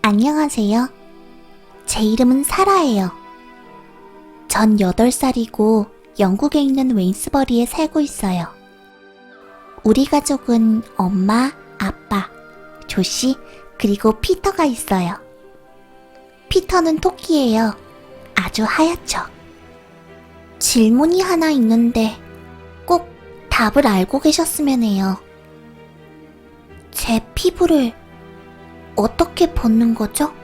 안녕하세요. 제 이름은 사라예요. 전 8살이고 영국에 있는 웨인스버리에 살고 있어요. 우리 가족은 엄마, 아빠, 조씨, 그리고 피터가 있어요. 피터는 토끼예요. 아주 하얗죠. 질문이 하나 있는데 꼭 답을 알고 계셨으면 해요. 제 피부를 어떻게 벗는 거죠?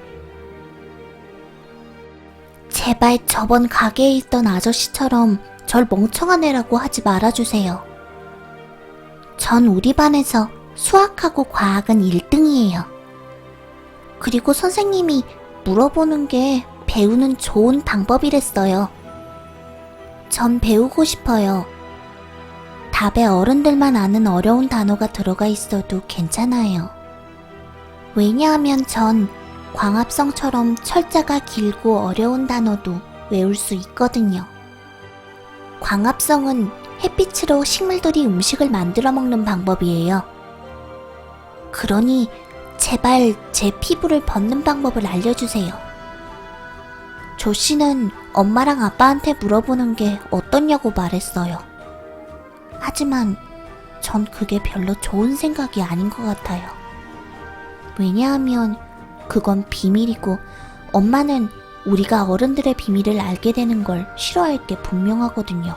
제발 저번 가게에 있던 아저씨처럼 절 멍청한 애라고 하지 말아주세요. 전 우리 반에서 수학하고 과학은 1등이에요. 그리고 선생님이 물어보는 게 배우는 좋은 방법이랬어요. 전 배우고 싶어요. 답에 어른들만 아는 어려운 단어가 들어가 있어도 괜찮아요. 왜냐하면 전 광합성처럼 철자가 길고 어려운 단어도 외울 수 있거든요. 광합성은 햇빛으로 식물들이 음식을 만들어 먹는 방법이에요. 그러니 제발 제 피부를 벗는 방법을 알려주세요. 조씨는 엄마랑 아빠한테 물어보는 게 어떻냐고 말했어요. 하지만 전 그게 별로 좋은 생각이 아닌 것 같아요. 왜냐하면 그건 비밀이고 엄마는 우리가 어른들의 비밀을 알게 되는 걸 싫어할 게 분명하거든요.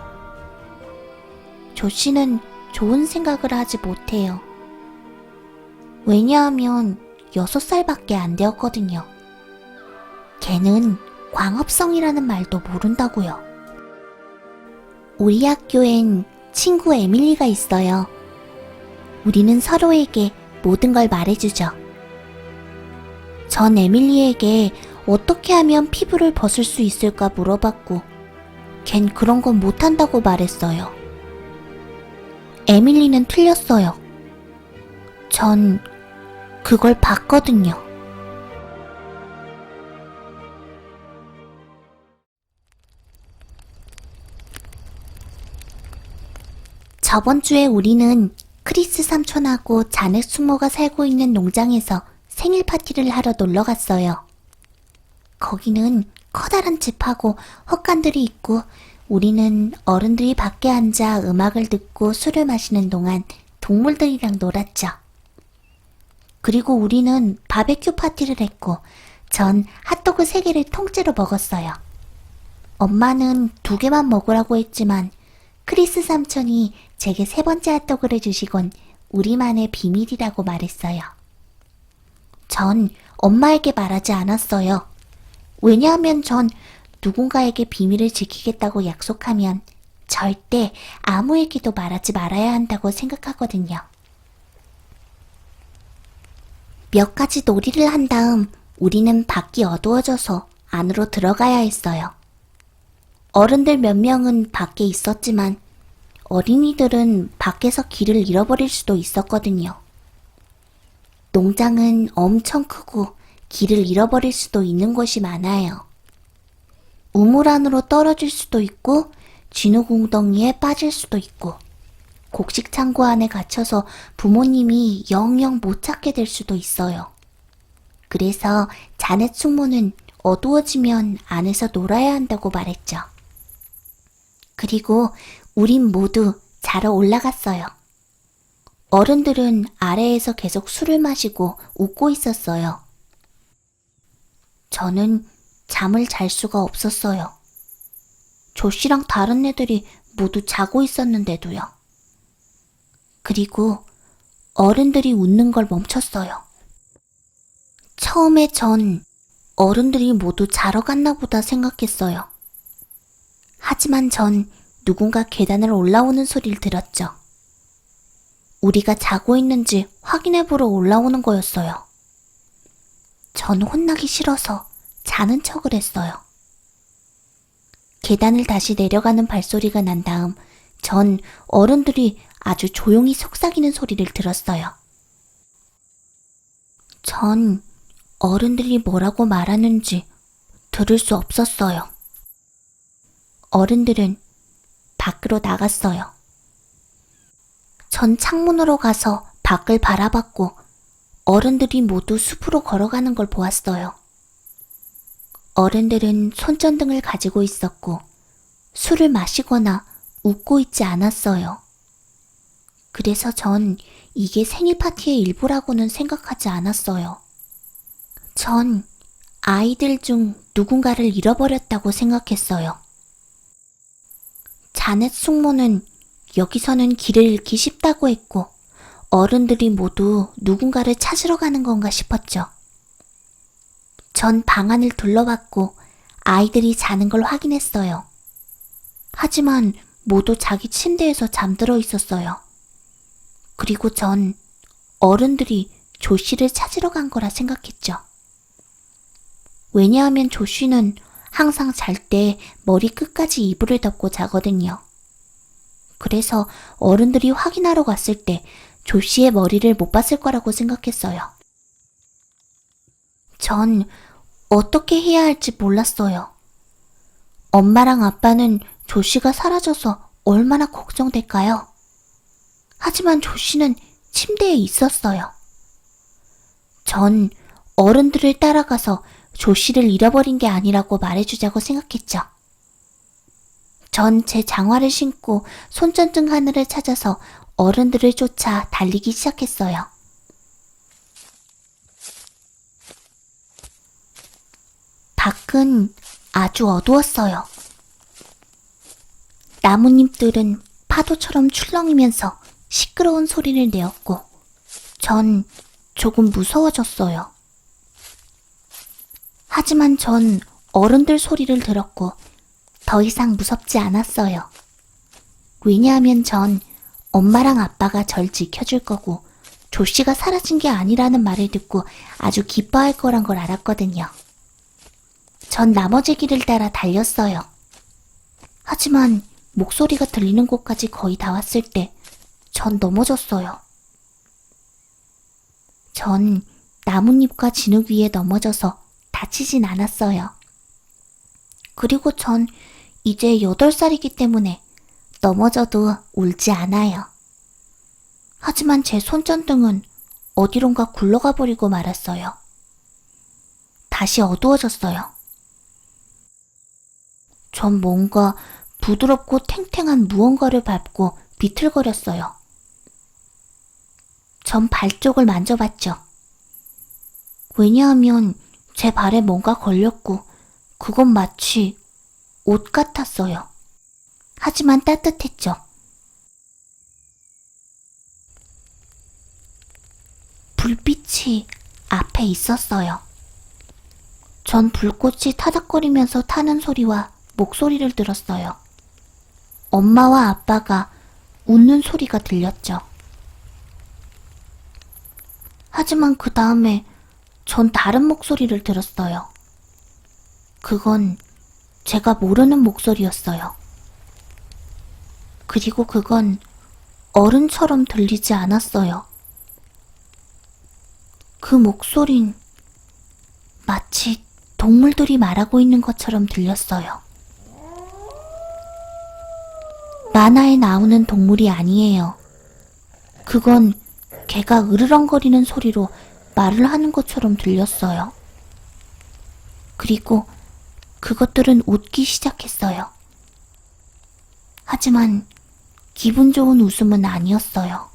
조씨는 좋은 생각을 하지 못해요. 왜냐하면 6살밖에 안 되었거든요. 걔는 광합성이라는 말도 모른다고요. 우리 학교엔 친구 에밀리가 있어요. 우리는 서로에게 모든 걸 말해주죠. 전 에밀리에게 어떻게 하면 피부를 벗을 수 있을까 물어봤고 걘 그런 건 못한다고 말했어요. 에밀리는 틀렸어요. 전 그걸 봤거든요. 저번 주에 우리는 크리스 삼촌하고 자넷 숙모가 살고 있는 농장에서 생일 파티를 하러 놀러 갔어요. 거기는 커다란 집하고 헛간들이 있고 우리는 어른들이 밖에 앉아 음악을 듣고 술을 마시는 동안 동물들이랑 놀았죠. 그리고 우리는 바베큐 파티를 했고 전 핫도그 3개를 통째로 먹었어요. 엄마는 2개만 먹으라고 했지만 크리스 삼촌이 제게 3번째 핫도그를 주시곤 우리만의 비밀이라고 말했어요. 전 엄마에게 말하지 않았어요. 왜냐하면 전 누군가에게 비밀을 지키겠다고 약속하면 절대 아무에게도 말하지 말아야 한다고 생각하거든요. 몇 가지 놀이를 한 다음 우리는 밖이 어두워져서 안으로 들어가야 했어요. 어른들 몇 명은 밖에 있었지만 어린이들은 밖에서 길을 잃어버릴 수도 있었거든요. 농장은 엄청 크고 길을 잃어버릴 수도 있는 곳이 많아요. 우물 안으로 떨어질 수도 있고 진흙웅덩이에 빠질 수도 있고 곡식 창고 안에 갇혀서 부모님이 영영 못 찾게 될 수도 있어요. 그래서 자넷 숙모는 어두워지면 안에서 놀아야 한다고 말했죠. 그리고 우린 모두 자러 올라갔어요. 어른들은 아래에서 계속 술을 마시고 웃고 있었어요. 저는 잠을 잘 수가 없었어요. 조씨랑 다른 애들이 모두 자고 있었는데도요. 그리고 어른들이 웃는 걸 멈췄어요. 처음에 전 어른들이 모두 자러 갔나 보다 생각했어요. 하지만 전 누군가 계단을 올라오는 소리를 들었죠. 우리가 자고 있는지 확인해보러 올라오는 거였어요. 전 혼나기 싫어서 자는 척을 했어요. 계단을 다시 내려가는 발소리가 난 다음 전 어른들이 아주 조용히 속삭이는 소리를 들었어요. 전 어른들이 뭐라고 말하는지 들을 수 없었어요. 어른들은 밖으로 나갔어요. 전 창문으로 가서 밖을 바라봤고 어른들이 모두 숲으로 걸어가는 걸 보았어요. 어른들은 손전등을 가지고 있었고 술을 마시거나 웃고 있지 않았어요. 그래서 전 이게 생일 파티의 일부라고는 생각하지 않았어요. 전 아이들 중 누군가를 잃어버렸다고 생각했어요. 자넷 숙모는 여기서는 길을 잃기 쉽다고 했고 어른들이 모두 누군가를 찾으러 가는 건가 싶었죠. 전 방 안을 둘러봤고 아이들이 자는 걸 확인했어요. 하지만 모두 자기 침대에서 잠들어 있었어요. 그리고 전 어른들이 조씨를 찾으러 간 거라 생각했죠. 왜냐하면 조씨는 항상 잘 때 머리 끝까지 이불을 덮고 자거든요. 그래서 어른들이 확인하러 갔을 때 조씨의 머리를 못 봤을 거라고 생각했어요. 전 어떻게 해야 할지 몰랐어요. 엄마랑 아빠는 조씨가 사라져서 얼마나 걱정될까요? 하지만 조씨는 침대에 있었어요. 전 어른들을 따라가서 조씨를 잃어버린 게 아니라고 말해주자고 생각했죠. 전 제 장화를 신고 손전등 하늘을 찾아서 어른들을 쫓아 달리기 시작했어요. 밖은 아주 어두웠어요. 나뭇잎들은 파도처럼 출렁이면서 시끄러운 소리를 내었고 전 조금 무서워졌어요. 하지만 전 어른들 소리를 들었고 더 이상 무섭지 않았어요. 왜냐하면 전 엄마랑 아빠가 절 지켜줄 거고 조씨가 사라진 게 아니라는 말을 듣고 아주 기뻐할 거란 걸 알았거든요. 전 나머지 길을 따라 달렸어요. 하지만 목소리가 들리는 곳까지 거의 다 왔을 때 전 넘어졌어요. 전 나뭇잎과 진흙 위에 넘어져서 다치진 않았어요. 그리고 전 이제 8살이기 때문에 넘어져도 울지 않아요. 하지만 제 손전등은 어디론가 굴러가 버리고 말았어요. 다시 어두워졌어요. 전 뭔가 부드럽고 탱탱한 무언가를 밟고 비틀거렸어요. 전 발쪽을 만져봤죠. 왜냐하면 제 발에 뭔가 걸렸고 그건 마치 옷 같았어요. 하지만 따뜻했죠. 불빛이 앞에 있었어요. 전 불꽃이 타닥거리면서 타는 소리와 목소리를 들었어요. 엄마와 아빠가 웃는 소리가 들렸죠. 하지만 그 다음에 전 다른 목소리를 들었어요. 그건 제가 모르는 목소리였어요. 그리고 그건 어른처럼 들리지 않았어요. 그 목소린 마치 동물들이 말하고 있는 것처럼 들렸어요. 만화에 나오는 동물이 아니에요. 그건 개가 으르렁거리는 소리로 말을 하는 것처럼 들렸어요. 그리고 그것들은 웃기 시작했어요. 하지만 기분 좋은 웃음은 아니었어요.